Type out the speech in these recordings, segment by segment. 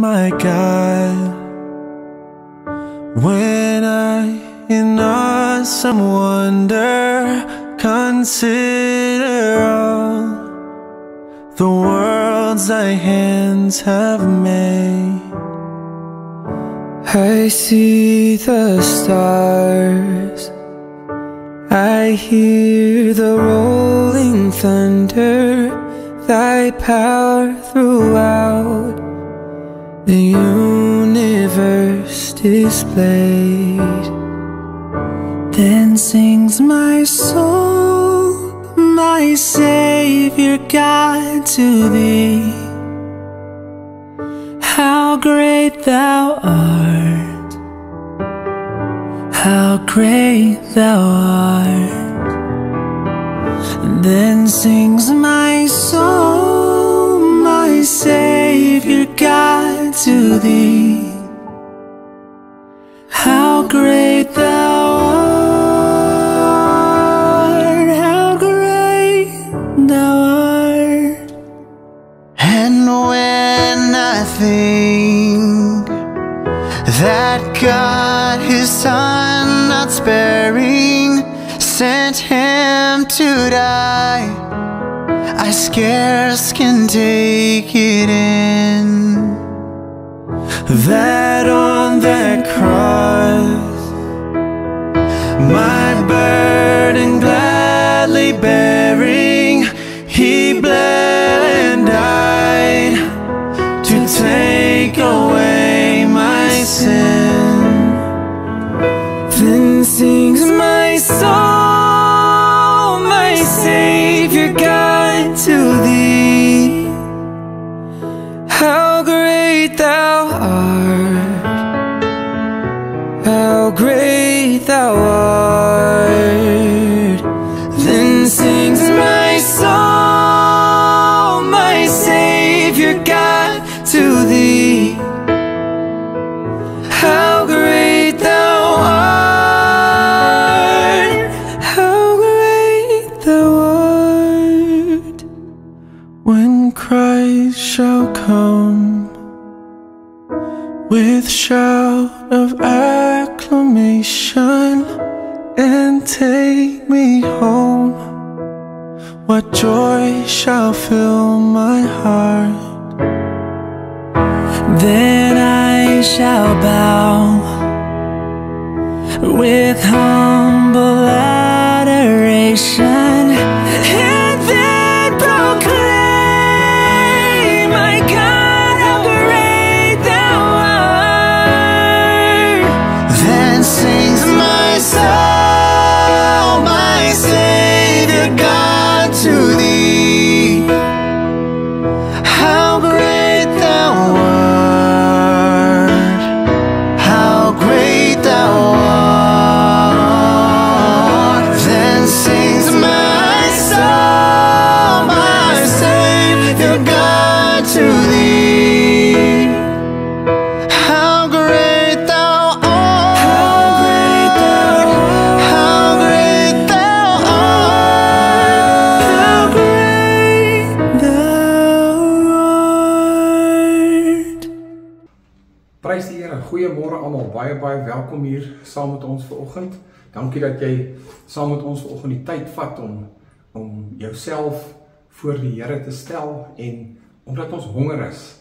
my God, when I in awesome wonder consider all the worlds thy hands have made. I see the stars, I hear the rolling thunder, thy power throughout the universe displayed. Then sings my soul, my Savior God, to thee. How great thou art, how great thou art. Then sings my soul, my Savior God, to thee. How great thou art, how great thou art. And when I think that God his Son not sparing sent him to die, I scarce can take it in, that on that cross my burden gladly bearing, he bled and died to take away my sin. Then sings my soul, my Savior God, to thee. How great thou art, how great thou art. Then sings my soul, my Savior God, to thee. How great thou art, how great thou art. When Christ shall come with shout of acclamation and take me home, what joy shall fill my heart. Then I shall bow with humble adoration and then proclaim, my God, how great thou art. then sings my soul, my Savior God, to thee. How great thou art, how great thou art. Then sings my soul, my Savior God, to thee. How great thou art, how great thou art, how great thou art, How great thou art. Prys die Here, goeiemôre almal, baie welkom hier saam met ons vanoggend. Dankie dat jy saam met ons vanoggend die tyd vat om jouself voor die Here te stel, en omdat ons honger is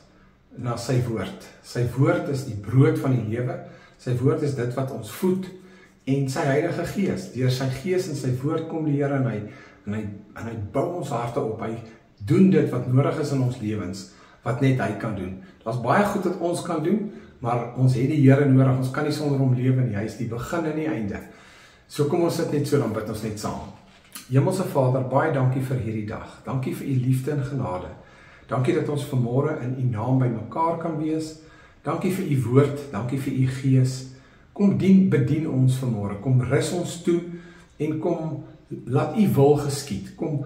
na sy woord. Sy woord is die brood van die lewe, sy woord is dit wat ons voed, en sy Heilige Gees, deur sy Gees en sy woord kom die Here en hy bou ons harte op, hy doen dit wat nodig is in ons lewens, wat net hy kan doen. Daar's baie goed wat ons kan doen, maar ons het die Here nodig, ons kan nie sonder hom lewe nie, hy is die begin en die einde. So kom ons sit net so, dan bid ons net saam. Hemelse Vader, baie dankie vir hierdie dag, dankie vir u liefde en genade, dankie dat ons vanmôre in u naam by mekaar kan wees, dankie vir u woord, dankie vir u Gees, kom bedien ons vanmôre, kom rus ons toe, en kom laat u wil geskied, kom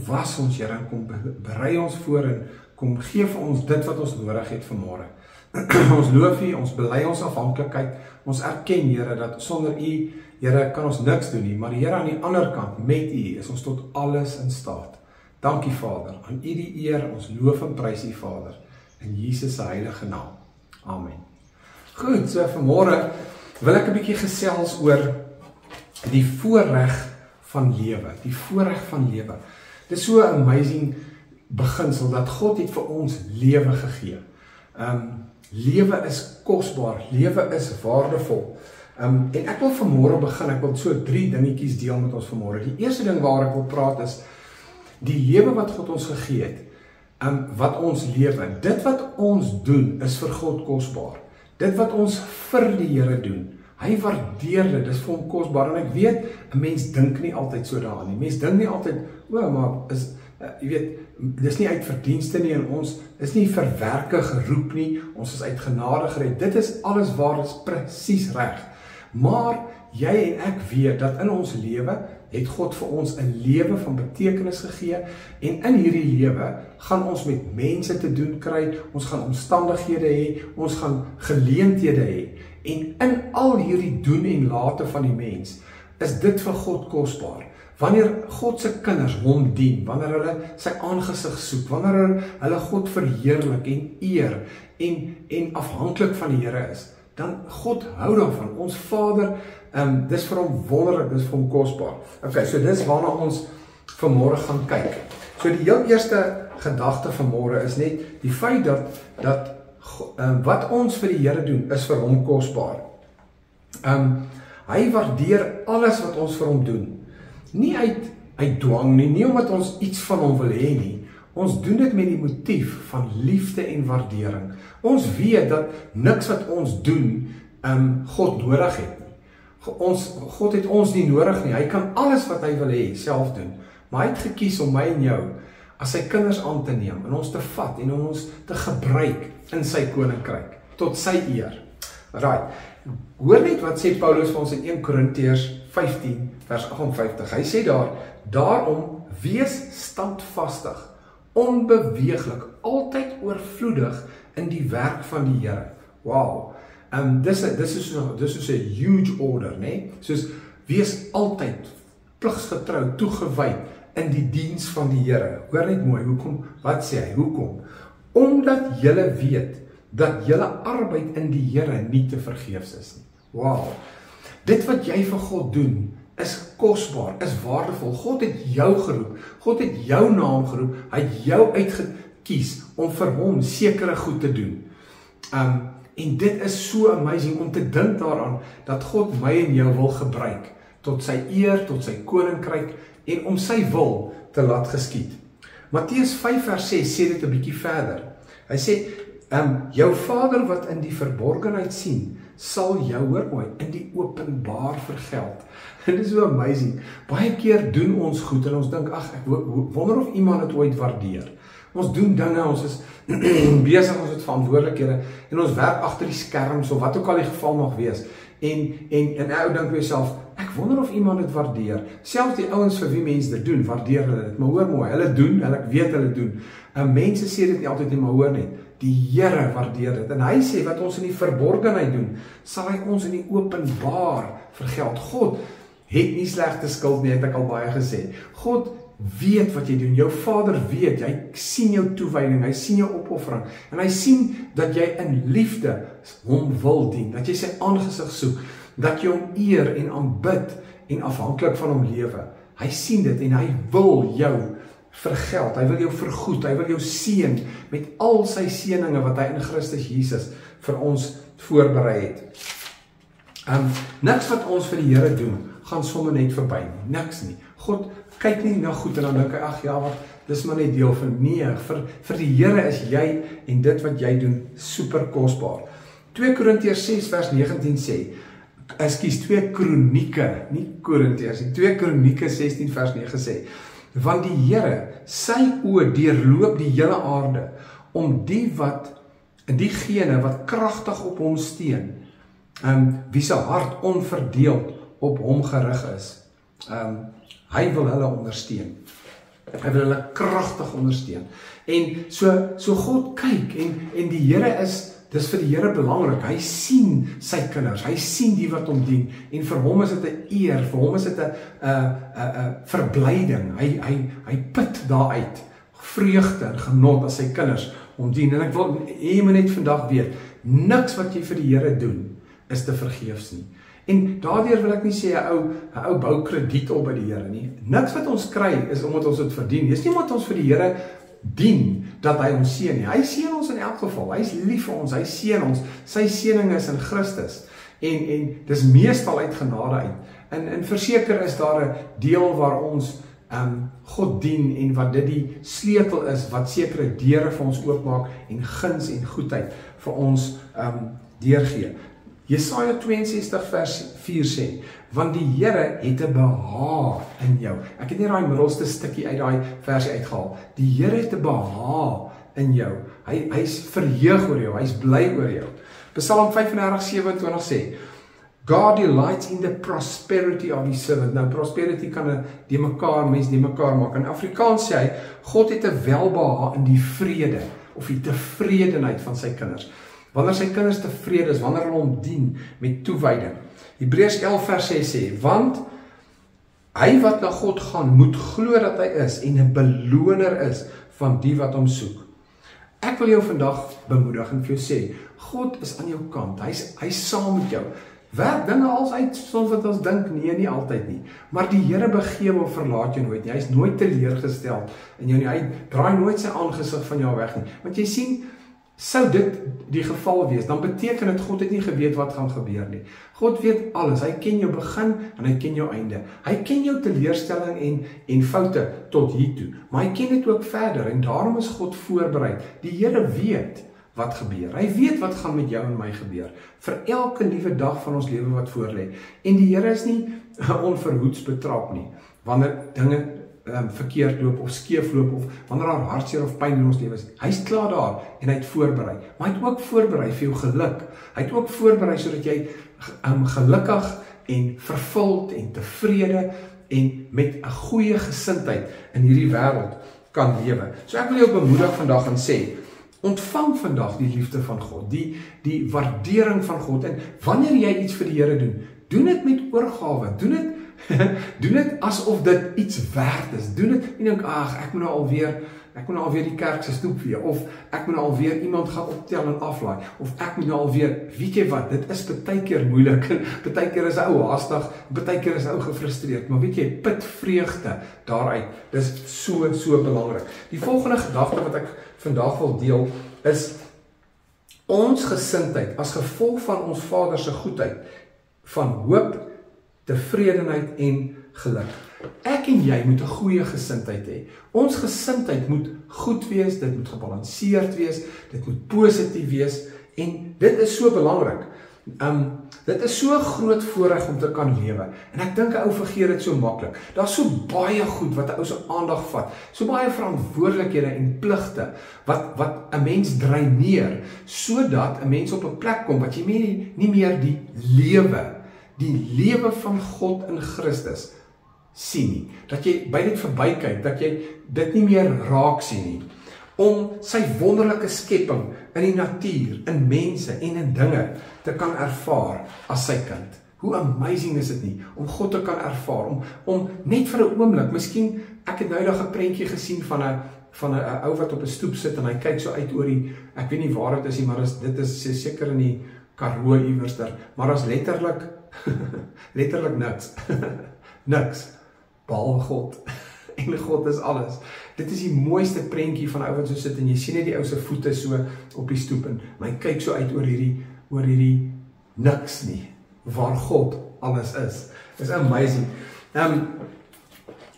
was ons Here, en kom berei ons voor, en kom gee vir ons dit wat ons nodig het vanmôre. Ons loof u, ons bely ons afhanklikheid, ons erken Here dat sonder u, Here, kan ons niks doen nie, maar Here, aan die ander kant, met u is ons tot alles in staat. Dankie Vader, aan u die eer, ons loof en prys u Vader, in Jesus se heilige naam. Amen. Goed, so vanmôre wil ek 'n bietjie gesels oor die voorreg van lewe. Die voorreg van lewe. Dit is so 'n amazing beginsel dat God het vir ons lewe gegee. Lewe is kosbaar, lewe is waardevol. En ek wil vanmôre begin, ek wil so 3 dingetjies deel met ons vanmôre. Die eerste ding waar ek wil praat is, die lewe wat God ons gegee het, wat ons lewe, dit wat ons doen, is vir God kosbaar. Dit wat ons vir die Here doen, hy waardeer dit, dis vir hom kosbaar. En ek weet, 'n mens dink nie altyd so daaraan nie. Mens dink nie altyd, maar is, jy weet, dis nie uit verdienste nie, en ons is nie verwerke geroep nie, ons is uit genade gered. Dit is alles waar, is presies reg. Maar jy en ek weet dat in ons lewe het God vir ons 'n lewe van betekenis gegee, en in hierdie lewe gaan ons met mense te doen kry, ons gaan omstandighede hê, ons gaan geleenthede hê, en in al hierdie doen en late van die mens, is dit vir God kosbaar. Wanneer God se kinders hom dien, wanneer hulle sy aangesig soek, wanneer hulle God verheerlik en eer, en afhanklik van die Here is, dan God hou daarvan. Ons Vader, dis vir hom wonderlik, dis vir hom kosbaar. Okay, so dis waarna ons vanmôre gaan kyk. So die heel eerste gedagte vanmôre is net die feit dat wat ons vir die Here doen, is vir hom kosbaar. Hy waardeer alles wat ons vir hom doen. Nie uit dwang nie omdat ons iets van hom wil hê nie. Ons doen dit met die motief van liefde en waardering. Ons weet dat niks wat ons doen, God nodig het nie. God het ons nie nodig nie. Hy kan alles wat hy wil hê self doen. Maar hy het gekies om my en jou as sy kinders aan te neem, en ons te vat, en om ons te gebruik in sy koninkryk, tot sy eer. Right. Hoor net wat sê Paulus vir ons in 1 Korintiërs 15 vers 58. Hy sê daarom wees standvastig, onbeweeglik, altyd oorvloedig in die werk van die Here. Wow. Dis is soos 'n huge order, né? Soos wees altyd pligsgetrou, toegewy in die diens van die Here. Hoor net mooi, hoekom? Wat sê hy? Hoekom? Omdat julle weet dat julle arbeid in die Here nie te vergeefs is nie. Wow. Dit wat jy vir God doen, is kosbaar, is waardevol. God het jou geroep, God het jou naam geroep, hy het jou uitgekies om vir hom sekere goed te doen. En dit is so amazing om te dink daaraan, dat God my en jou wil gebruik, tot sy eer, tot sy koninkryk, en om sy wil te laat geskied. Matteus 5 vers 6 sê dit 'n bietjie verder. Hy sê, jou Vader wat in die verborgenheid sien, sal jou, hoor mooi, in die openbaar vergeld. En dit is so amazing. Baie keer doen ons goed en ons dink, ek wonder of iemand het ooit waardeer. Ons doen dinge, ons is besig, ons het verantwoordelikhede, en ons werk agter die skerms, of wat ook al die geval mag wees. En ou dink by jouself, ek wonder of iemand dit waardeer. Selfs die ouens vir wie mense dit doen, waardeer hulle dit. Maar hoor mooi, hulle doen, ek weet hulle doen. Mense sê dit nie altyd nie, maar hoor net, die Here waardeer dit. En hy sê, wat ons in die verborgenheid doen, sal hy ons in die openbaar vergeld. God het nie slegte skuld nie, het ek al baie gesê. God weet wat jy doen, jou Vader weet, hy sien jou toewyding, hy sien jou opoffering, en hy sien dat jy in liefde hom wil dien, dat jy sy aangesig soek, dat jy hom eer en aanbid, en afhanklik van hom lewe. Hy sien dit, en hy wil jou vergeld, hy wil jou vergoed, hy wil jou seën, met al sy seëninge wat hy in Christus Jesus vir ons voorberei het. Niks wat ons vir die Here doen, gaan sommer net verby nie, niks nie. God kyk nie na goed en dan dink hy, ag ja, wat, dis maar net deel van, nee, vir die Here is jy en dit wat jy doen super kosbaar. 2 Korintiërs 6 vers 19 sê, 2 Kronieke, nie Korintiërs nie, 2 Kronieke 16 vers 9 sê, want die Here, sy oë deurloop die hele aarde, om diegene wat kragtig op hom steun, wie se hart onverdeeld op hom gerig is. Hy wil hulle ondersteun. Hy wil hulle kragtig ondersteun. En so God kyk, en die Here is, dis vir die Here belangrik, hy sien sy kinders, hy sien die wat hom dien, en vir hom is dit 'n eer, vir hom is dit 'n verblyding, hy put daaruit. vreugde en genot as sy kinders om dien. En ek wil hê jy moet net vandag weet, niks wat jy vir die Here doen, is te vergeefs nie. En daardeur wil ek nie sê 'n ou bou krediet op by die Here nie. Niks wat ons kry is omdat ons dit verdien. Dis nie omdat ons vir die Here dien dat hy ons seën nie. Hy seën ons in elk geval. Hy is lief vir ons, hy seën ons. Sy seëning is in Christus. En dis meestal uit genade uit. En verseker is daar 'n deel waar ons God dien en wat dit die sleutel is wat sekere deure vir ons oopmaak en guns en goedheid vir ons deurgee. Jesaja 62 vers 4 sê, want die Here het 'n behaag in jou. Ek het nie daai middelste stukkie uit daai versie uitgehaal. Die Here het 'n behaag in jou. Hy's verheug oor jou, hy's bly oor jou. Psalm 35:27 sê, God delights in the prosperity of his servant. Nou, prosperity kan mens die mekaar maak. In Afrikaans sê hy, God het 'n welbehaag in die vrede, of die tevredenheid van sy kinders. Wanneer sy kinders tevrede is, wanneer hulle hom dien met toewyding. Hebreërs 11 vers 6 sê, want hy wat na God gaan, moet glo dat hy is en 'n beloner is van die wat hom soek. Ek wil jou vandag bemoedig en vir jou sê, God is aan jou kant, hy's saam met jou. Werk dinge als uit, soms wat ons dink, nee, nie altyd nie. Maar die Here begewe of verlaat jou nooit nie. Hy is nooit teleurgestel in jou nie. Hy draai nooit sy aangesig van jou weg nie. Want jy sien, sou dit die geval wees, dan beteken dit God het nie geweet wat gaan gebeur nie. God weet alles. Hy ken jou begin en hy ken jou einde. Hy ken jou teleurstelling en foute tot hier toe. Maar hy ken dit ook verder en daarom is God voorberei. Die Here weet wat gebeur. Hy weet wat gaan met jou en my gebeur. Vir elke liewe dag van ons lewe wat voorlê. En die Here is nie onverhoeds betrap nie. Wanneer dinge verkeerd loop of skeef loop of wanneer daar hartseer of pyn in ons lewe is. Hy's klaar daar en hy het voorberei. Maar hy het ook voorberei vir jou geluk. Hy het ook voorberei sodat jy gelukkig en vervuld en tevrede en met 'n goeie gesindheid in hierdie wêreld kan lewe. So ek wil jou bemoedig vandag en sê, ontvang vandag die liefde van God, die waardering van God. En wanneer jy iets vir die Here doen dit met oorgawe, doen dit asof dit iets werd is. Doen dit, en dink, ek moet nou alweer die kerk se stoep vee, of ek moet nou alweer iemand gaan optel en aflaai, of ek moet nou alweer, weet jy wat, dit is baie keer moeilik, baie keer is ou haastig, baie keer is ou gefrustreerd, maar weet jy, put vreugde daaruit, dis so belangrik. Die volgende gedagte wat ek vandag wil deel, is ons gesindheid, as gevolg van ons Vader se goedheid, van hoop, tevredenheid en geluk. Ek en jy moet 'n goeie gesindheid hê. Ons gesindheid moet goed wees, dit moet gebalanseerd wees, dit moet positief wees en dit is so belangrik. Dit is so 'n groot voorreg om te kan lewe. En ek dink 'n ou vergeet dit so maklik. Daar's so baie goed wat 'n ou se aandag vat. So baie verantwoordelikhede en pligte wat 'n mens dreineer sodat 'n mens op 'n plek kom wat jy nie meer die lewe van God in Christus sien nie. Dat jy by dit verbykyk, dat jy dit nie meer raak sien nie. Om sy wonderlike skepping in die natuur, in mense en in dinge te kan ervaar as sy kind. Hoe amazing is dit nie, om God te kan ervaar, om net vir 'n oomblik, miskien, ek het nou eendag 'n prentjie gesien van 'n ou wat op 'n stoep sit en hy kyk so uit oor die, ek weet nie waar dit is nie, maar dit is seker in die Karoo iewers daar, maar as letterlik niks, niks, behalwe God, en God is alles. Dit is die mooiste prentjie van 'n ou wat so sit en jy sien net die ou se voete so op die stoep en hy kyk so uit oor hierdie niks nie, waar God alles is. It's amazing.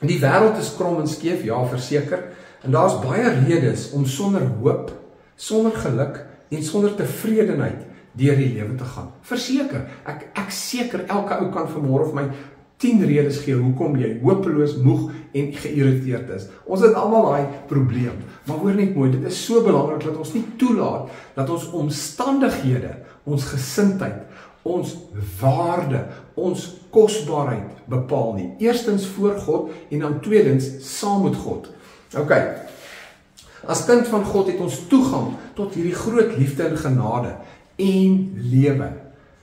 Die wêreld is krom en skeef, ja, verseker, en daar's baie redes om sonder hoop, sonder geluk en sonder tevredenheid deur die lewe te gaan. Verseker, ek seker elke ou kan vanmôre vir my 10 redes gee hoekom jy hopeloos, moeg en geïrriteerd is. Ons het almal daai probleem. Maar hoor net mooi, dit is so belangrik dat ons nie toelaat dat ons omstandighede, ons gesindheid, ons waarde, ons kosbaarheid bepaal nie. Eerstens voor God en dan tweedens saam met God. OK. As kind van God het ons toegang tot hierdie groot liefde en genade en lewe.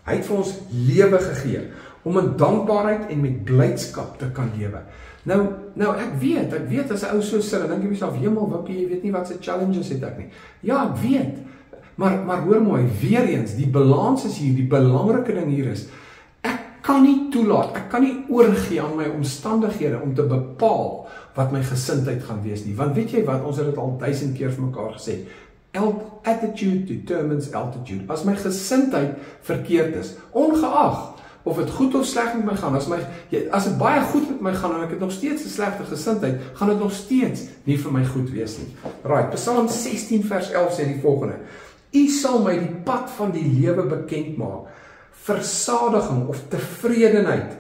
Hy het vir ons lewe gegee om in dankbaarheid en met blydskap te kan lewe. Nou ek weet as 'n ou so sit, dan dink jy myself, hemel wippie, jy weet nie wat se challenges het ek nie. Ja, ek weet. Maar hoor mooi, weer eens, die balans is hier, die belangrike ding hier is, ek kan nie toelaat, ek kan nie oorgee aan my omstandighede om te bepaal wat my gesindheid gaan wees nie. Want weet jy wat, ons het dit al 1000 keer vir mekaar gesê, attitude determines altitude. As my gesindheid verkeerd is, ongeag of dit goed of sleg met my gaan, as dit baie goed met my gaan en ek het nog steeds 'n slegte gesindheid, gaan dit nog steeds nie vir my goed wees nie. Right, Psalm 16 vers 11 sê die volgende: U sal my die pad van die lewe bekend maak. Versadiging of tevredenheid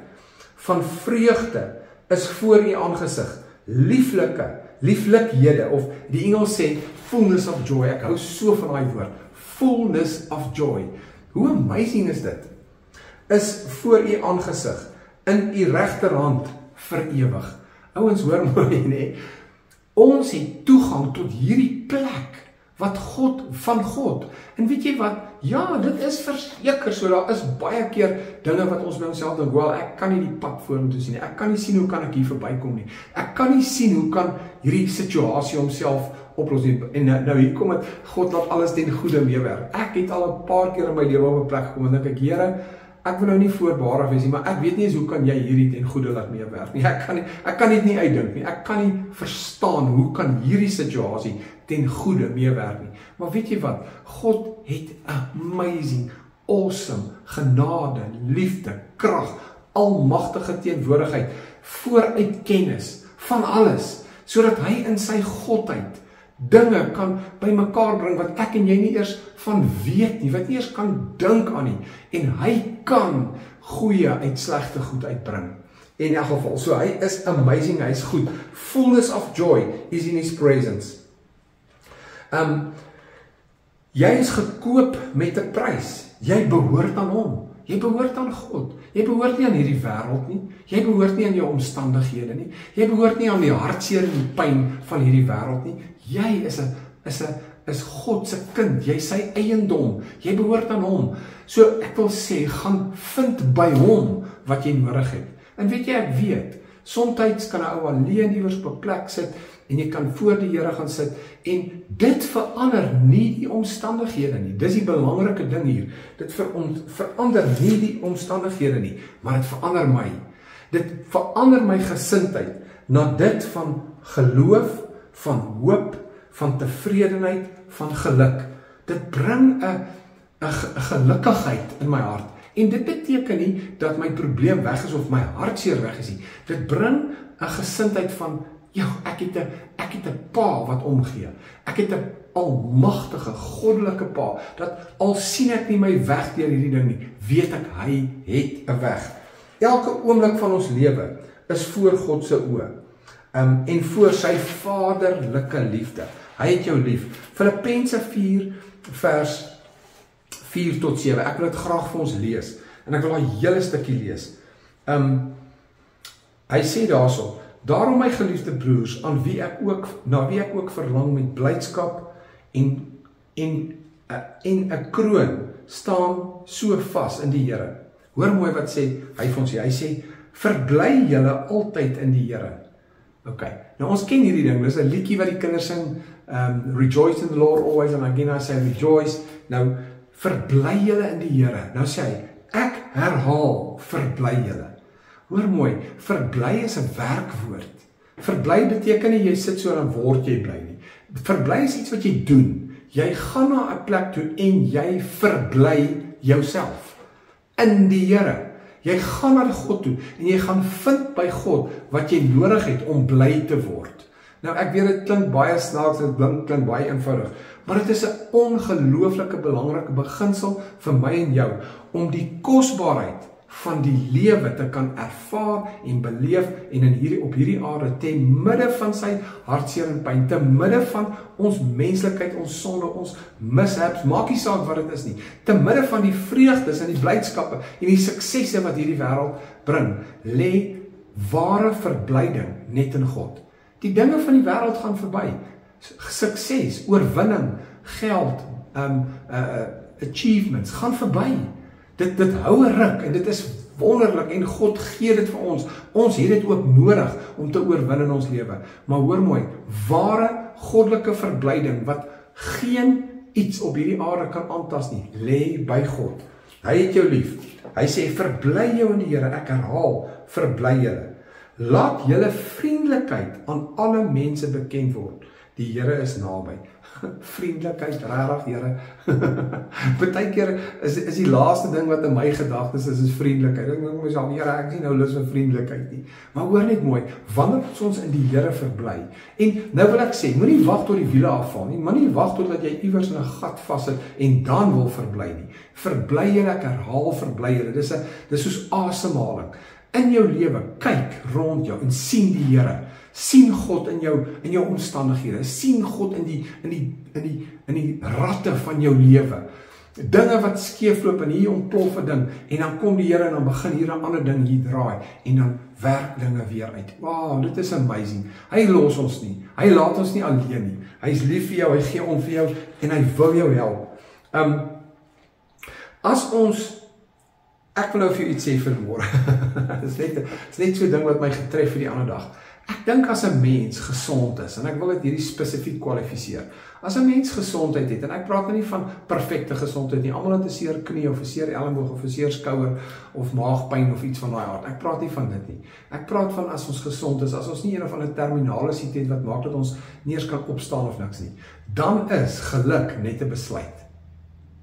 van vreugde is voor u aangesig. Lieflikhede, of die Engels sê fullness of joy. Ek hou so van daai woord. Fullness of joy. Hoe amazing is dit? Is voor u aangesig, in u regterhand vir ewig. Ouens, hoor mooi, nee. Ons het toegang tot hierdie plek van God. En weet jy wat? Ja, dit is verseker so. Daar is baie keer dinge wat ons by onsself dink, wel, ek kan nie die pad vorentoe sien nie. Ek kan nie sien hoe kan ek hier verbykom nie. Ek kan nie sien hoe kan hierdie situasie homself oplos nie. En nou hier kom dit, God laat alles ten goeie meewerk. Ek het al 'n paar keer in my lewe op 'n plek gekom en dink ek, Here, ek wil nou nie voorbarig wees nie, maar ek weet nie eens hoe kan jy hierdie ten goeie laat meewerk nie. Ek kan dit nie uitdink nie. Ek kan nie verstaan hoe kan hierdie situasie ten goeie meewerk nie. Maar weet jy wat? God het amazing, awesome, genade, liefde, krag, almagtige teenwoordigheid, vooruit kennis van alles, sodat hy in sy godheid dinge kan bymekaar bring wat ek en jy nie eers van weet nie, wat nie eers kan dink aan nie, en hy kan goeie uit slegte goed uitbring. In elk geval, so hy is amazing, hy is goed. Fullness of joy is in his presence. Jy is gekoop met 'n prys. Jy behoort aan hom. Jy behoort aan God. Jy behoort nie aan hierdie wêreld nie. Jy behoort nie aan jou omstandighede nie. Jy behoort nie aan die hartseer en die pyn van hierdie wêreld nie. Jy is God se kind. Jy is sy eiendom. Jy behoort aan hom. So ek wil sê, gaan vind by hom wat jy nodig het. En weet jy, ek weet, soms kan 'n ou alleen iewers op 'n plek sit en jy kan voor die Here gaan sit en dit verander nie die omstandighede nie. Dis die belangrike ding hier. Dit verander nie die omstandighede nie, maar dit verander my. Dit verander my gesindheid na dit van geloof, van hoop, van tevredenheid, van geluk. Dit bring 'n gelukkigheid in my hart. En dit beteken nie dat my probleem weg is of my hartseer weg is nie. Dit bring 'n gesindheid van, ja, ek het 'n pa wat omgee. Ek het 'n almagtige, goddelike pa, dat al sien ek nie my weg deur hierdie ding nie, weet ek hy het 'n weg. Elke oomblik van ons lewe is voor God se oë. En voor sy vaderlike liefde. Hy het jou lief. Filippense 4 vers 4 tot 7. Ek wil dit graag vir ons lees. En ek wil daai hele stukkie lees. Hy sê daarso: Daarom my geliefde broers, na wie ek ook verlang met blydskap en 'n kroon, staan so vas in die Here. Hoor mooi wat sê hy vir ons. Hy sê: Verbly julle altyd in die Here. Okay. Nou ons ken hierdie ding. Dis 'n liedjie wat die kinders sing, Rejoice in the Lord always, and again I say rejoice. Nou verbly julle in die Here. Nou sê hy, ek herhaal, verbly julle. Hoor mooi, verbly is 'n werkwoord. Verbly beteken nie jy sit so en dan word jy bly nie. Verbly is iets wat jy doen. Jy gaan na 'n plek toe en jy verbly jouself in die Here. Jy gaan na God toe en jy gaan vind by God wat jy nodig het om bly te word. Nou ek weet dit klink baie snaaks, dit klink baie eenvoudig, maar dit is 'n ongelooflike belangrike beginsel vir my en jou om die kosbaarheid van die lewe te kan ervaar en beleef en op hierdie aarde ten midde van sy hartseer en pyn, te midde van ons menslikheid, ons sonde, ons mishaps, maak nie saak wat dit is nie, te midde van die vreugdes en die blydskappe en die suksesse wat hierdie wêreld bring, lê ware verblyding net in God. Die dinge van die wêreld gaan verby. Sukses, oorwinning, geld, achievements gaan verby. Dit hou 'n ruk en dit is wonderlik en God gee dit vir ons. Ons het dit ook nodig om te oorwin in ons lewe. Maar hoor mooi, ware goddelike verblyding wat geen iets op hierdie aarde kan aantas nie, lê by God. Hy het jou lief. Hy sê, verbly jou in die Here. Ek herhaal, verbly julle. Laat julle vriendelikheid aan alle mense bekend word. Die Here is naby. Vriendelikheid, regtig, Here. Partykeer is die laaste ding wat in my gedagtes is vriendelikheid. Ek dink myself, Here, ek sien nou lus vir vriendelikheid nie. Maar hoor net mooi, wanneer ons in die Here verbly. En nou wil ek sê, moenie wag tot die wiele afval nie. Moenie wag totdat jy iewers in 'n gat vassit en dan wil verbly nie. Verbly julle, ek herhaal, verbly julle. Dis soos asemhaling. In jou lewe, kyk rond jou en sien die Here. Sien God in jou omstandighede. Sien God in die ratte van jou lewe. Dinge wat skeefloop en hier ontplof 'n ding en dan kom die Here en dan begin hier 'n ander ding hier draai en dan werk dinge weer uit. Wow, dit is amazing. Hy los ons nie. Hy laat ons nie alleen nie. Hy is lief vir jou, hy gee om vir jou en hy wil jou help. As ons Ek wil nou vir jou iets sê vanmôre. Dit is net so 'n ding wat my getref vir die ander dag. Ek dink as 'n mens gesond is, en ek wil dit hierdie spesifiek kwalifiseer. As 'n mens gesondheid het, en ek praat nou nie van perfekte gesondheid nie, almal het 'n seer knie of 'n seer elleboog of 'n seer skouer of maagpyn of iets van daai aard. Ek praat nie van dit nie. Ek praat van as ons gesond is, as ons nie een of ander terminale siekte het wat maak dat ons nie eens kan opstaan of niks nie. Dan is geluk net 'n besluit.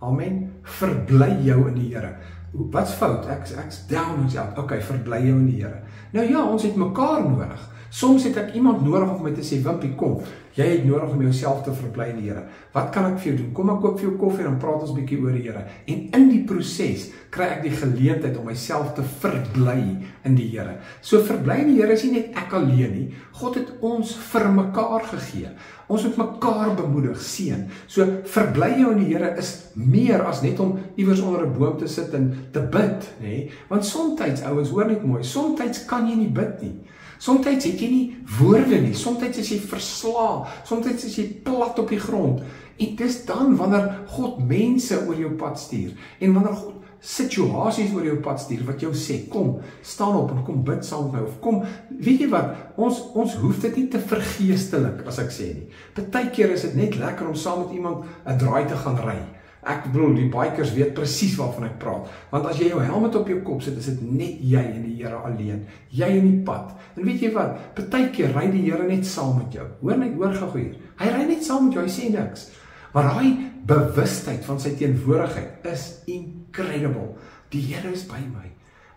Amen. Verbly jou in die Here. Wat's fout? Ek's down met jou. Okay, verbly jou in die Here. Nou ja, ons het mekaar nodig. Soms het ek iemand nodig om my te sê, Wimpie, kom. Jy het nodig om jouself te verbly in die Here. Wat kan ek vir jou doen? Kom ek koop vir jou koffie en dan praat ons bietjie oor die Here. En in die proses kry ek die geleentheid om myself te verbly in die Here. So verbly in die Here is nie net ek alleen nie. God het ons vir mekaar gegee. Ons moet mekaar bemoedig, seën. So verbly jou in die Here is meer as net om iewers onder 'n boom te sit en te bid, nê? Want soms ouens, hoor net mooi, soms kan jy nie bid nie. Soms het jy nie woorde nie, soms is jy verslae, soms is jy plat op die grond. En dis dan wanneer God mense oor jou pad stuur en wanneer God situasies oor jou pad stuur wat jou sê, kom, staan op en kom bid saam met my, of kom, weet jy wat, ons hoef dit nie te vergeestelik, as ek sê nie. Partykeer is dit net lekker om saam met iemand 'n draai te gaan ry. Ek bedoel, die bikers weet presies waarvan ek praat, want as jy jou helmet op jou kop sit, is dit net jy en die Here alleen, jy in die pad. En weet jy wat, partykeer ry die Here net saam met jou, hoor gou hier, hy ry net saam met jou, hy sê niks, maar hy bewustheid van sy teenwoordigheid is incredible. Die Here is by my.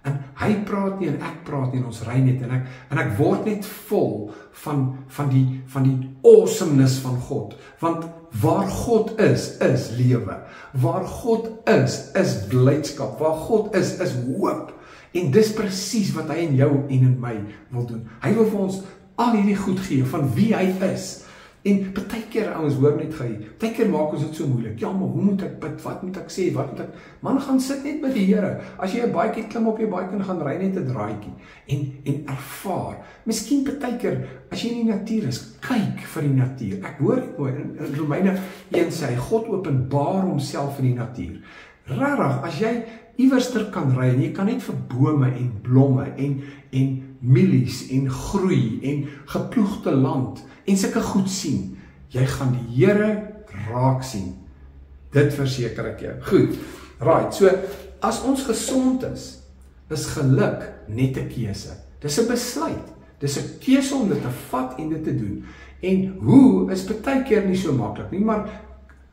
En hy praat nie en ek praat nie en ons ry net en ek word net vol van die awesomeness van God. Want waar God is lewe. Waar God is blydskap. Waar God is hoop. En dis presies wat hy in jou en in my wil doen. Hy wil vir ons al hierdie goed gee van wie hy is. En partykeer ouens hoor net gee, partykeer maak ons dit so moeilik. Ja, maar hoe moet ek bid? Wat moet ek sê? Wat moet ek? Man, gaan sit net by die Here. As jy 'n baadjie klim op jou baadjie en gaan ry net 'n draaitjie en ervaar. Miskien partykeer as jy in die natuur is, kyk vir die natuur. Ek hoor dit mooi in Romeine 1 sê God openbaar homself in die natuur. Regtig, as jy iewerster kan ry en jy kan net vir bome en blomme en mielies en groei en geploegde land en sulke goed sien, jy gaan die Here raak sien. Dit verseker ek jou. Goed, right, so as ons gesond is geluk net 'n keuse. Dis 'n besluit. Dis 'n keuse om dit te vat en dit te doen. En hoe is partykeer nie so maklik nie, maar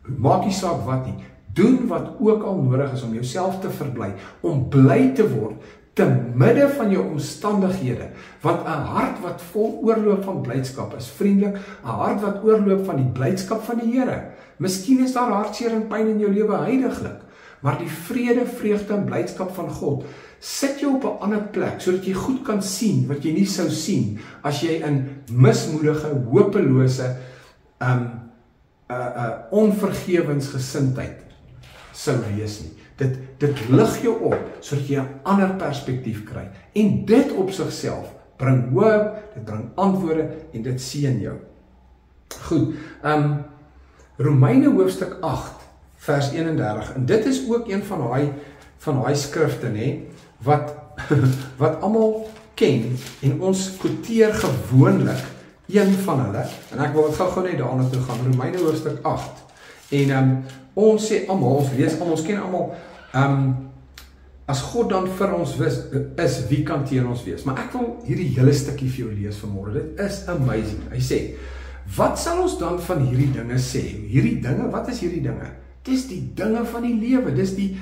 maak nie saak wat nie. Doen wat ook al nodig is om jouself te verbly, om bly te word te midde van jou omstandighede, want 'n hart wat vol oorloop van blydskap is vriendelik, 'n hart wat oorloop van die blydskap van die Here. Miskien is daar hartseer en pyn in jou lewe huidiglik, maar die vrede, vreugde en blydskap van God sit jou op 'n ander plek, sodat jy goed kan sien wat jy nie sou sien as jy in mismoedige, hopelose, onvergewensgesindheid sou wees nie. Dit lig jou op, sodat jy 'n ander perspektief kry. En dit op sigself bring hoop, dit bring antwoorde, en dit seën jou. Goed, Romeine hoofstuk 8, vers 31, en dit is ook een van daai skrifte, wat wat almal ken en ons quoteer gewoonlik een van hulle, en ek wil dit gou net daarna toe gaan, Romeine hoofstuk 8. En ons sê almal, ons lees almal, ons ken almal, as God dan vir ons is, wie kan teen ons wees? Maar ek wil hierdie hele stukkie vir jou lees vanmôre. Dit is amazing. Hy sê, wat sal ons dan van hierdie dinge sê? Hierdie dinge, wat is hierdie dinge? Dis die dinge van die lewe, dis die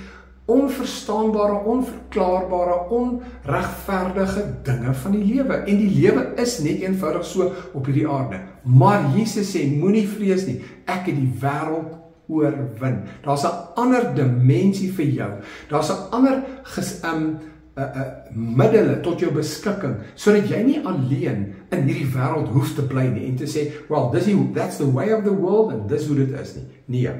onverstaanbare, onverklaarbare, onregverdige dinge van die lewe. En die lewe is net eenvoudig so op hierdie aarde. Maar Jesus sê, moenie vrees nie, ek het die wêreld oorwin. Daar's 'n ander dimensie vir jou. Daar's 'n ander middele tot jou beskikking, sodat jy nie alleen in hierdie wêreld hoef te bly nie, en te sê, well, that's the way of the world, en dis hoe dit is nie. Nee,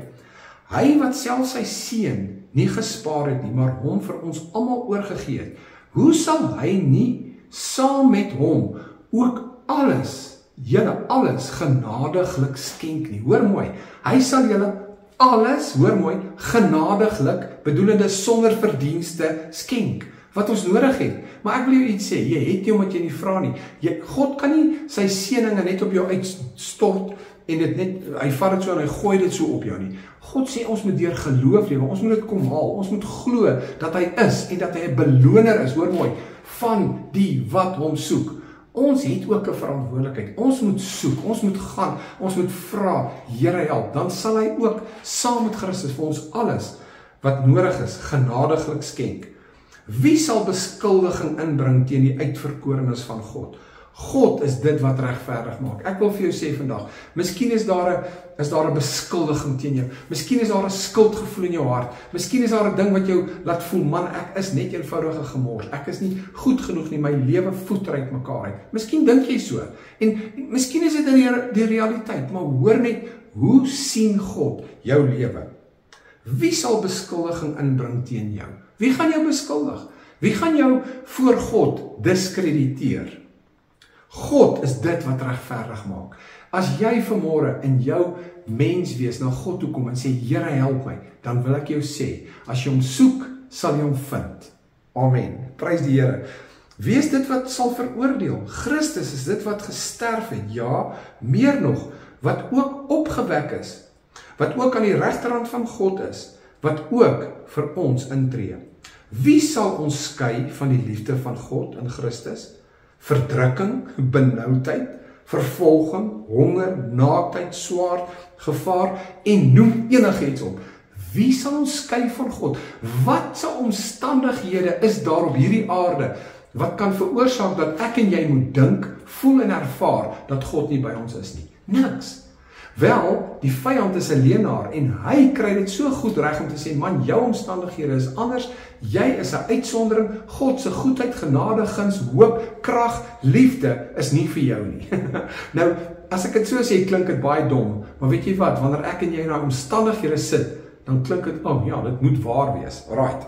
hy wat self sy seun nie gespaar het nie, maar hom vir ons almal oorgegee het, hoe sal hy nie saam met hom ook alles, julle alles genadiglik skenk nie? Hoor mooi, hy sal julle alles, hoor mooi, genadiglik, bedoelende sonder verdienste skenk, wat ons nodig het. Maar ek wil jou iets sê, jy het nie omdat jy nie vra nie. God kan nie sy seëninge net op jou uitstort, en dit net, hy vat dit so en hy gooi dit so op jou nie. God sê ons moet deur geloof lewe, ons moet dit kom haal, ons moet glo dat hy is, en dat hy 'n beloner is, hoor mooi, van die wat hom soek. Ons het ook 'n verantwoordelikheid, ons moet soek, ons moet gaan, ons moet vra, Here help, dan sal hy ook saam met Christus vir ons alles wat nodig is, genadiglik skenk. Wie sal beskuldiging inbring teen die uitverkorenes van God? God is dit wat regverdig maak. Ek wil vir jou sê vandag, miskien is daar 'n beskuldiging teen jou. Miskien is daar 'n skuldgevoel in jou hart. Miskien is daar 'n ding wat jou laat voel, man, ek is net eenvoudige gemors. Ek is nie goed genoeg nie, my lewe voet uit mekaar uit. Miskien dink jy so. En miskien is dit die realiteit, maar hoor net, hoe sien God jou lewe? Wie sal beskuldiging inbring teen jou? Wie gaan jou beskuldig? Wie gaan jou voor God diskrediteer? God is dit wat regverdig maak. As jy vanmôre in jou menswees na God toe kom en sê, Here help my, dan wil ek jou sê, as jy hom soek, sal jy hom vind. Amen. Prys die Here. Wie is dit wat sal veroordeel? Christus is dit wat gesterf het, ja, meer nog, wat ook opgewek is, wat ook aan die regterhand van God is, wat ook vir ons intree. Wie sal ons skei van die liefde van God in Christus? Verdrukking, benoudheid, vervolging, honger, naaktheid, swaard, gevaar en noem enigiets op. Wie sal ons skei van God? Watse omstandighede is daar op hierdie aarde wat kan veroorsaak dat ek en jy moet dink, voel en ervaar dat God nie by ons is nie? Niks. Wel, die vyand is 'n leienaar en hy kry dit so goed reg om te sê, man, jou omstandighede is anders, jy is 'n uitsondering, God se goedheid, genade, guns, hoop, krag, liefde is nie vir jou nie. Nou, as ek dit so sê, klink dit baie dom, maar weet jy wat, wanneer ek en jy in daai omstandighede sit, dan klink dit, ja, dit moet waar wees. Alright.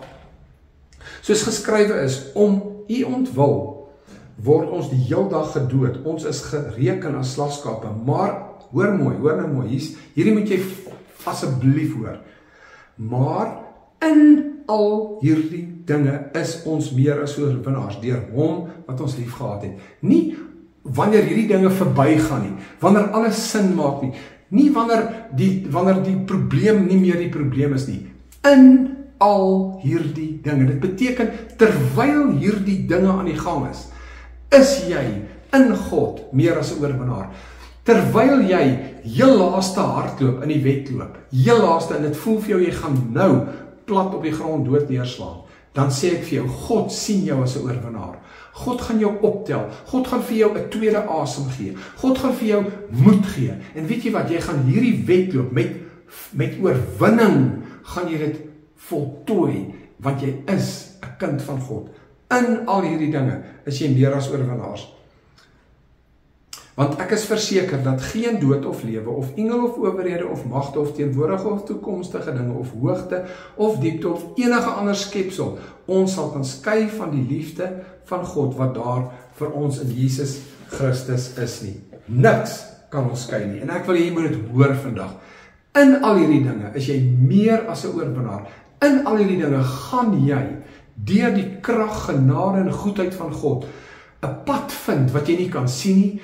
Soos geskrywe is, om u ontwil word ons die heel dag gedood, ons is gereken as slagskape, maar hoor nou mooi, hierdie moet jy asseblief hoor. Maar in al hierdie dinge is ons meer as oorwinnaars deur hom wat ons lief gehad het. Nie wanneer hierdie dinge verbygaan nie, wanneer alles sin maak nie, nie wanneer die probleem nie meer die probleem is nie. In al hierdie dinge. Dit beteken terwyl hierdie dinge aan die gang is jy in God meer as 'n oorwinnaar. Terwyl jy heel laaste hardloop in die wedloop, heel laaste, en dit voel vir jou, jy gaan nou plat op die grond dood neerslaan, dan sê ek vir jou, God sien jou as 'n oorwinnaar. God gaan jou optel, God gaan vir jou 'n tweede asem gee, God gaan vir jou moed gee, en weet jy wat, jy gaan hierdie wedloop met oorwinning, gaan jy dit voltooi, want jy is 'n kind van God. In al hierdie dinge is jy meer as oorwinnaars. Want ek is verseker dat geen dood of lewe, of engel of owerhede, of magte, of teenwoordige of toekomstige dinge, of hoogte, of diepte, of enige ander skepsel, ons sal kan skei van die liefde van God, wat daar vir ons in Jesus Christus is nie. Niks kan ons skei nie. En ek wil jy moet dit hoor vandag. In al hierdie dinge is jy meer as 'n oorwinnaar. In al hierdie dinge gaan jy deur die krag, genade en goedheid van God 'n pad vind wat jy nie kan sien nie,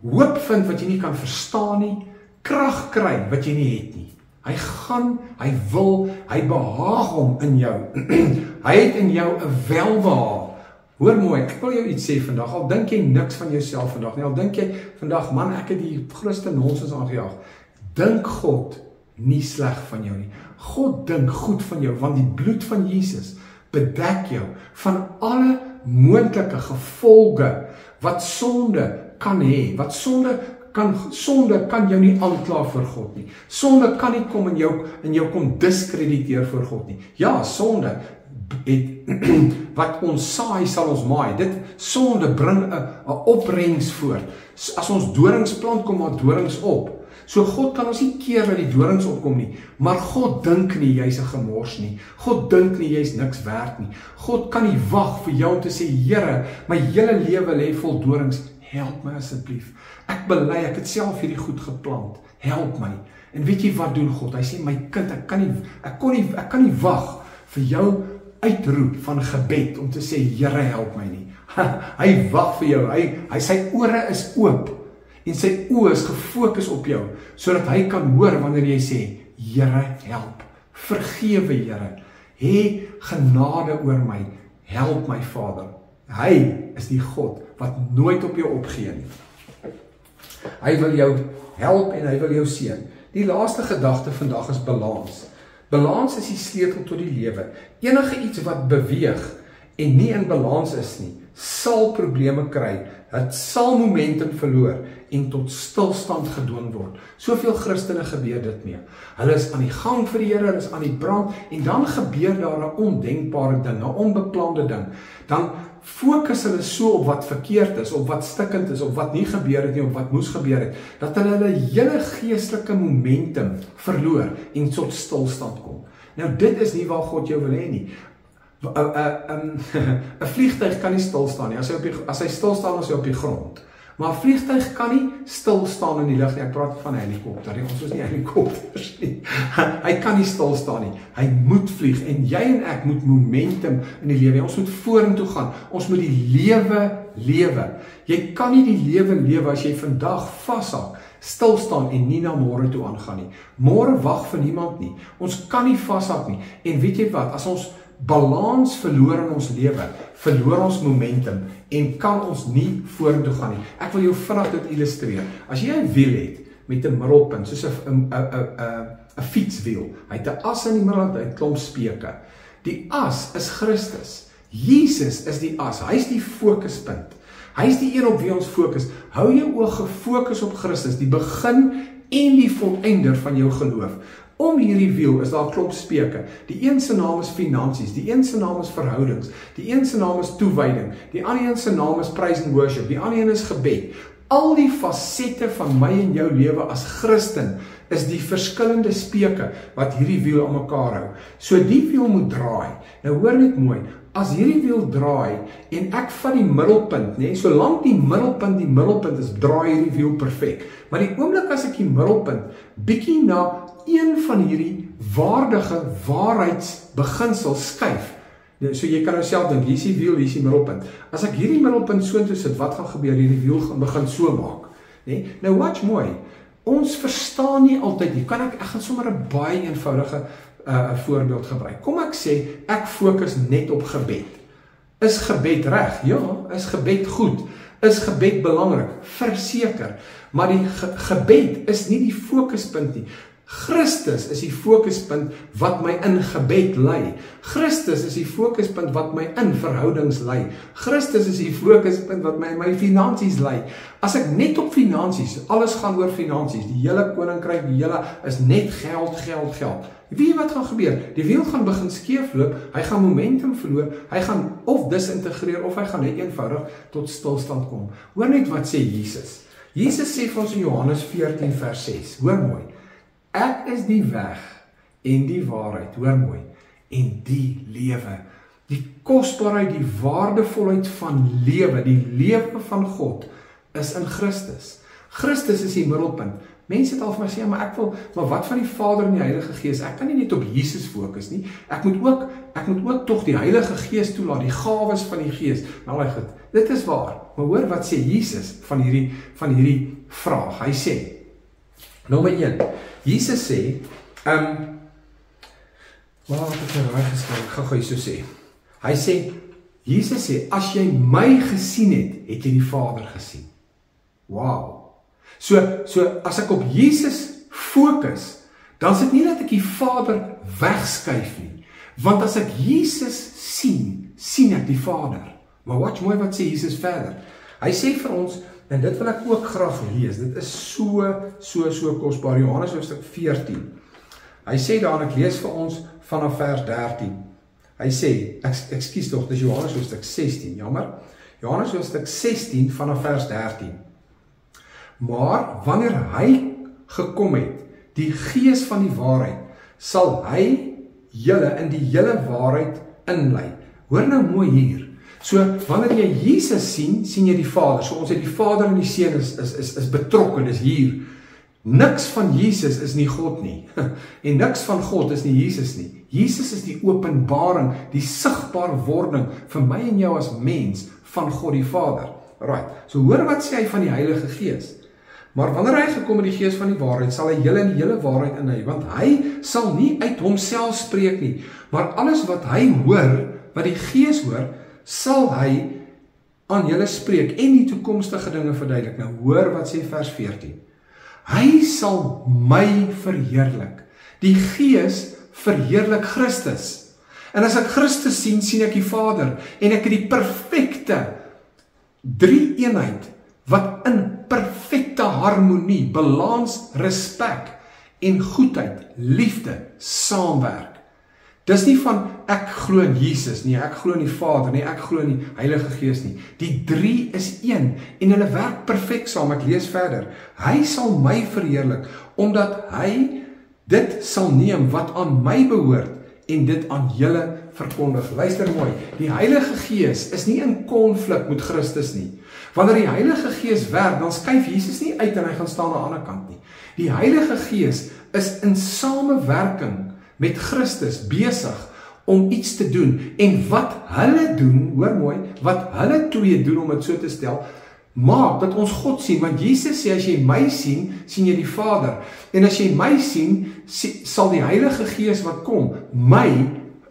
hoop vind wat jy nie kan verstaan nie, krag kry wat jy nie het nie. Hy gaan, hy wil, hy behaag hom in jou. Hy het in jou 'n welbehaag. Hoor mooi, ek wil jou iets sê vandag, al dink jy niks van jouself vandag nie, al dink jy vandag, man, ek het die grootste nonsens aangejaag. Dink God nie sleg van jou nie. God dink goed van jou, want die bloed van Jesus bedek jou van alle moontlike gevolge wat sonde kan hê, wat sonde kan jou nie aankla vir God nie. Sonde kan nie kom in jou kom diskrediteer vir God nie. Ja, sonde het wat ons saai sal ons maai. Sonde bring 'n opbrengs voort. As ons dorings plant, kom maar dorings op. So God kan ons nie keer dat die dorings opkom nie, maar God dink nie jy's 'n gemors nie. God dink nie jy's niks werd nie. God kan nie wag vir jou om te sê, Here, my hele lewe lê vol dorings, help my asseblief. Ek bely, ek het self hierdie goed geplant. Help my. En weet jy wat doen God? Hy sê, my kind, ek kan nie wag vir jou uitroep van gebed om te sê, Here, help my nie. Hy wag vir jou. Sy ore is oop en sy oë is gefokus op jou, sodat hy kan hoor wanneer jy sê, Here, help. Vergewe, Here. Hê genade oor my. Help my, Vader. Hy is die God wat nooit op jou opgee nie. Hy wil jou help en hy wil jou seën. Die laaste gedagte vandag is balans. Balans is die sleutel tot die lewe. Enige iets wat beweeg en nie in balans is nie, sal probleme kry. Het sal momentum verloor en tot stilstand gedwing word. Soveel Christene gebeur dit mee. Hulle is aan die gang vir die Here, hulle is aan die brand en dan gebeur daar 'n ondenkbare ding, 'n onbeplande ding. Dan fokus hulle so op wat verkeerd is, op wat stikkend is, op wat nie gebeur het nie, op wat moes gebeur het, dat hulle hele geestelike momentum verloor en tot stilstand kom. Nou dit is nie waar God jou wil hê nie. 'n vliegtuig kan nie stil staan nie. As hy stil staan, is hy op die grond. Maar 'n vliegtuig kan nie stil staan in die lug nie. Ek praat van 'n helikopter. Ons is nie helikopters nie. Hy kan nie stil staan nie. Hy moet vlieg en jy en ek moet momentum in die lewe. Ons moet vorentoe gaan. Ons moet die lewe lewe. Jy kan nie die lewe lewe as jy vandag vashak, stil staan en nie na môre toe aangaan nie. Môre wag vir niemand nie. Ons kan nie vashak nie. En weet jy wat? As ons balans verloor in ons lewe, verloor ons momentum en kan ons nie vorentoe gaan nie. Ek wil jou vinnig dit illustreer. As jy 'n wiel het met 'n middelpunt, soos 'n fietswiel, hy het 'n as in die middel, hy het 'n klomp speke. Die as is Christus. Jesus is die as. Hy is die fokuspunt. Hy is die een op wie ons fokus. Hou jou oog gefokus op Christus, die begin en die volëinder van jou geloof. Om hierdie wiel is daar 'n klomp speke. Die een se naam is finansies, die een se naam is verhoudings, die een se naam is toewyding, die ander een se naam is praise and worship, die ander een is gebed. Al die fasette van my en jou lewe as Christen is die verskillende speke wat hierdie wiel aan mekaar hou. So die wiel moet draai. Nou hoor net mooi, as hierdie wiel draai en ek vat die middelpunt, solank die middelpunt is, draai hierdie wiel perfek. Maar die oomblik as ek die middelpunt bietjie na een van hierdie waardige waarheidsbeginsels skuif. So jy kan nou self dink, hier is die wiel, hier is die middelpunt. As ek hierdie middelpunt so toe sit, wat gaan gebeur? Hierdie wiel gaan begin so maak. Nou watch mooi. Ons verstaan nie altyd nie. Ek gaan sommer 'n baie eenvoudige voorbeeld gebruik. Kom ek sê, ek fokus net op gebed. Is gebed reg? Ja, is gebed goed? Is gebed belangrik? Verseker. Maar die gebed is nie die fokuspunt nie. Christus is die fokuspunt wat my in gebed lei. Christus is die fokuspunt wat my in verhoudings lei. Christus is die fokuspunt wat my in my finansies lei. As ek net op finansies, alles gaan oor finansies, die hele koninkryk, die hele is net geld. Weet jy wat gaan gebeur? Die wiel gaan begin skeefloop, hy gaan momentum verloor, hy gaan of disintegreer of hy gaan net eenvoudig tot stilstand kom. Hoor net wat sê Jesus. Jesus sê vir ons in Johannes 14 vers 6. Hoor mooi. Ek is die weg en die waarheid, hoor mooi, en die lewe. Die kosbaarheid, die waardevolheid van lewe, die lewe van God is in Christus. Christus is die middelpunt. Mense het al vir my sê, maar wat van die Vader en die Heilige Gees? Ek kan nie net op Jesus fokus nie. Ek moet ook tog die Heilige Gees toelaat, die gawes van die Gees. Nou goed, dit is waar. Maar hoor wat sê Jesus van hierdie vraag. Hy sê, nommer 1, Jesus sê, wat het ek nou raai geskryf? Ek gaan so sê. Hy sê, Jesus sê, as jy my gesien het, het jy die Vader gesien. Wow. So as ek op Jesus fokus, dan is dit nie dat ek die Vader wegskuif nie. Want as ek Jesus sien, sien ek die Vader. Maar watch mooi wat sê Jesus verder. Hy sê vir ons, en dit wil ek ook graag lees, dit is so kosbaar, Johannes hoofstuk 14. Hy sê daar, en ek lees vir ons vanaf vers 13. Hy sê, ekskuus tog, dis Johannes hoofstuk 16, jammer. Johannes hoofstuk 16 vanaf vers 13. Maar wanneer hy gekom het, die Gees van die waarheid, sal hy julle in die hele waarheid inlei. Hoor nou mooi hier. So wanneer jy Jesus sien, sien jy die Vader. So ons het die Vader en die Seun is betrokke, dis hier. Niks van Jesus is nie God nie. En niks van God is nie Jesus nie. Jesus is die openbaring, die sigbare wording vir my en jou as mens van God die Vader. Right. So hoor wat sê hy van die Heilige Gees. Maar wanneer hy gekom met die Gees van die waarheid, sal hy julle in die hele waarheid inlei, want hy sal nie uit homself spreek nie, maar alles wat hy hoor, wat die Gees hoor, sal hy aan julle spreek en die toekomstige dinge verduidelik. Nou hoor wat sê vers 14. Hy sal my verheerlik. Die Gees verheerlik Christus. En as ek Christus sien, sien ek die Vader. En ek het die perfekte drie-eenheid wat in perfekte harmonie, balans, respek en goedheid, liefde saamwerk. Dis nie van ek glo in Jesus nie, ek glo in die Vader nie, ek glo in die Heilige Gees nie. Die drie is een en hulle werk perfek saam. Ek lees verder. Hy sal my verheerlik omdat hy dit sal neem wat aan my behoort en dit aan julle verkondig. Luister mooi, die Heilige Gees is nie in konflik met Christus nie. Wanneer die Heilige Gees werk, dan skuif Jesus nie uit en hy gaan staan aan die ander kant nie. Die Heilige Gees is in samewerking met Christus besig om iets te doen. En wat hulle doen, hoor mooi, wat hulle twee doen om dit so te stel, maak dat ons God sien, want Jesus sê, as jy my sien, sien jy die Vader. En as jy my sien, sal die Heilige Gees wat kom, my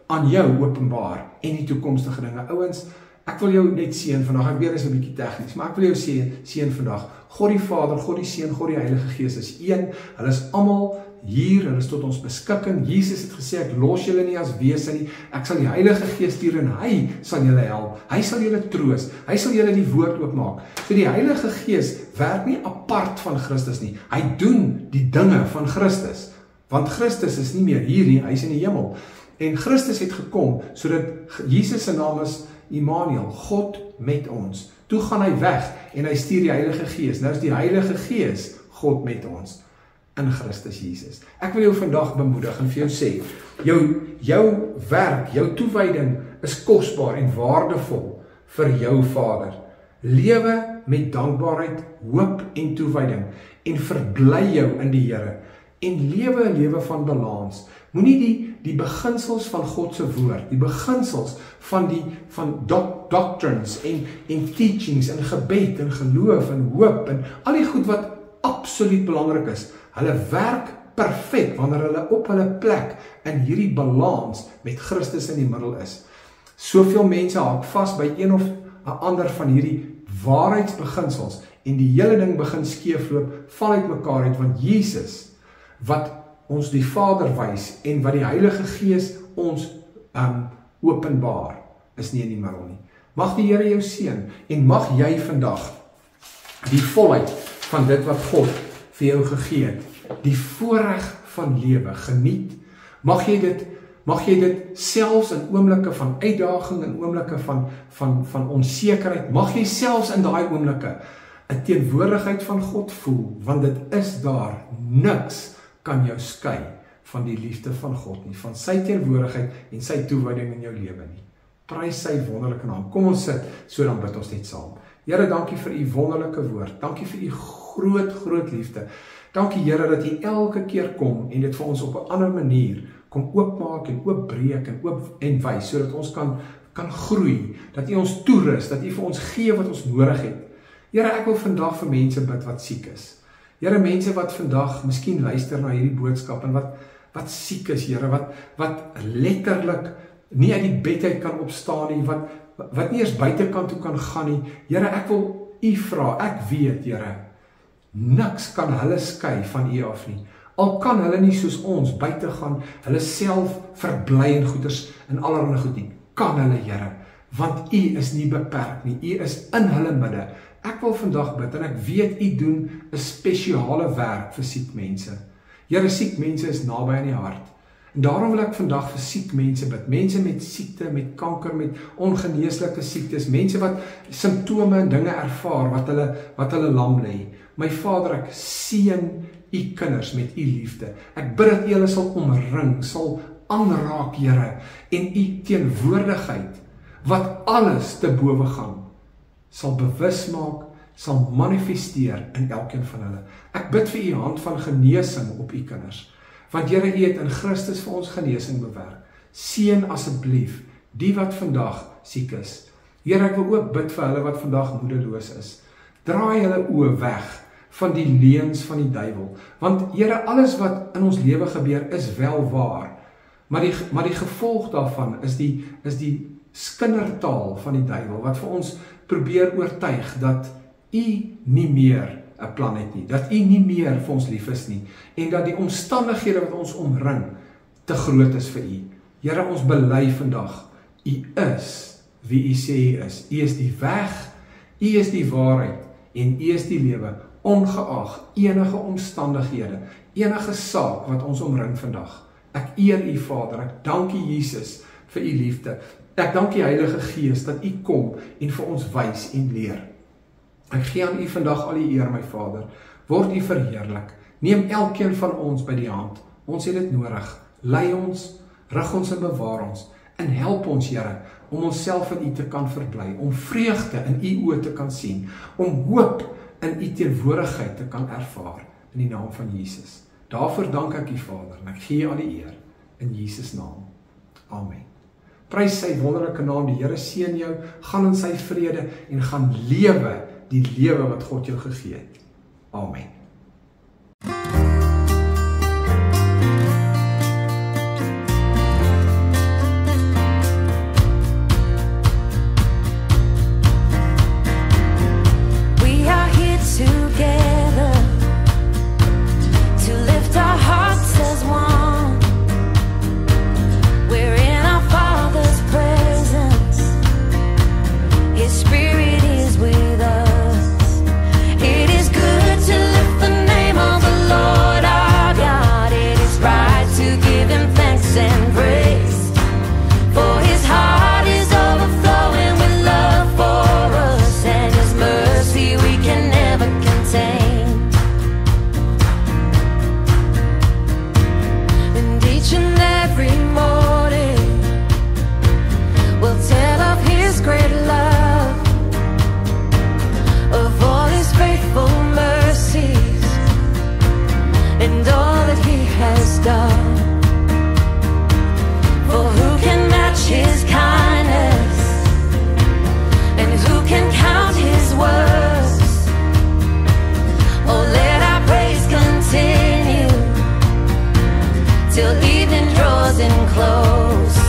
aan jou openbaar en die toekomstige dinge. Ouens, ek wil jou net seën vandag, ek weet is 'n bietjie tegnies, maar ek wil jou seën vandag. God die Vader, God die Seun, God die Heilige Gees is een, hulle is almal hier, hulle is tot ons beskikking. Jesus het gesê, ek los julle nie as wese nie, ek sal die Heilige Gees stuur en hy sal julle help, hy sal julle troos, hy sal julle die woord oopmaak. So die Heilige Gees werk nie apart van Christus nie, hy doen die dinge van Christus, want Christus is nie meer hier nie, hy is in die hemel. En Christus het gekom, sodat Jesus se naam is Immanuel, God met ons. Toe gaan hy weg en hy stuur die Heilige Gees. Nou is die Heilige Gees God met ons in Christus Jesus. Ek wil jou vandag bemoedig en vir jou sê, jou werk, jou toewyding is kosbaar en waardevol vir jou Vader. Lewe met dankbaarheid, hoop en toewyding en verbly jou in die Here en lewe 'n lewe van balans. Moenie die beginsels van God se woord, die beginsels van doctrines en teachings en gebed en geloof en hoop en al die goed wat absoluut belangrik is, hulle werk perfek wanneer hulle op hulle plek in hierdie balans met Christus in die middel is. Soveel mense haak vas by een of 'n ander van hierdie waarheidsbeginsels en die hele ding begin skeefloop, val uit mekaar uit, want Jesus wat ons die Vader wys en wat die Heilige Gees ons openbaar, is nie in die middel nie. Mag die Here jou seën en mag jy vandag die volheid van dit wat God vir jou gegee het, die voorreg van lewe geniet. Mag jy dit selfs in oomblikke van uitdaging, in oomblikke van onsekerheid, mag jy selfs in daai oomblikke 'n teenwoordigheid van God voel, want dit is daar. Niks kan jou skei van die liefde van God nie, van sy teenwoordigheid en sy toewyding in jou lewe nie. Prys sy wonderlike naam. Kom ons sit, so dan bid ons net saam. Here, dankie vir u wonderlike woord. Dankie vir u groot liefde. Dankie Here dat U elke keer kom en dit vir ons op 'n ander manier kom oopmaak en oopbreek en wys, sodat ons kan groei, dat U ons toerus, dat U vir ons gee wat ons nodig het. Here, ek wil vandag vir mense bid wat siek is. Here, mense wat vandag miskien luister na hierdie boodskap en wat siek is, Here, wat letterlik nie uit die bed uit kan opstaan nie, wat nie eers buitekant toe kan gaan nie. Here, ek wil U vra, ek weet, Here, niks kan hulle skei van U af nie. Al kan hulle nie soos ons buite gaan, hulle self verbly in goeders en allerlei goed nie. Kan hulle, Here, want U is nie beperk nie. U is in hulle midde. Ek wil vandag bid en ek weet U doen 'n spesiale werk vir siek mense. Here, siek mense is naby aan die hart. En daarom wil ek vandag vir siek mense bid. Mense met siekte, met kanker, met ongeneeslike siektes, mense wat simptome en dinge ervaar wat hulle lam lê. My Vader, ek seën U kinders met U liefde. Ek bid dat U hulle sal omring, sal aanraak, Here, en U teenwoordigheid wat alles te bowe gaan, sal bewus maak, sal manifesteer in elkeen van hulle. Ek bid vir U hand van genesing op U kinders. Want Here, U het in Christus vir ons genesing bewerk. Seën asseblief die wat vandag siek is. Here, ek wil ook bid vir hulle wat vandag moedeloos is. Draai hulle oë weg van die leuns van die duiwel. Want Here, alles wat in ons lewe gebeur is wel waar. Maar die gevolg daarvan is die skindertaal van die duiwel wat vir ons probeer oortuig dat U nie meer 'n plan het nie, dat U nie meer vir ons lief is nie, en dat die omstandighede wat ons omring te groot is vir U. Here, ons bely vandag, U is wie U sê U is. U is die weg, U is die waarheid, en U is die lewe, ongeag enige omstandighede, enige saak wat ons omring vandag. Ek eer U, Vader, ek dank U, Jesus, vir U liefde. Ek dank U, Heilige Gees, dat U kom en vir ons wys en leer. Ek gee aan U vandag al die eer, my Vader. Word U verheerlik. Neem elkeen van ons by die hand. Ons het dit nodig. Lei ons, rig ons en bewaar ons. En help ons, Here, om onsself in U te kan verbly, om vreugde in U oë te kan sien, om hoop in U teenwoordigheid te kan ervaar, in die naam van Jesus. Daarvoor dank ek U, Vader, en ek gee U al die eer, in Jesus naam. Amen. Prys sy wonderlike naam, die Here seën jou, gaan in sy vrede, en gaan lewe die lewe wat God jou gegee het. Amen. Till evening draws in close.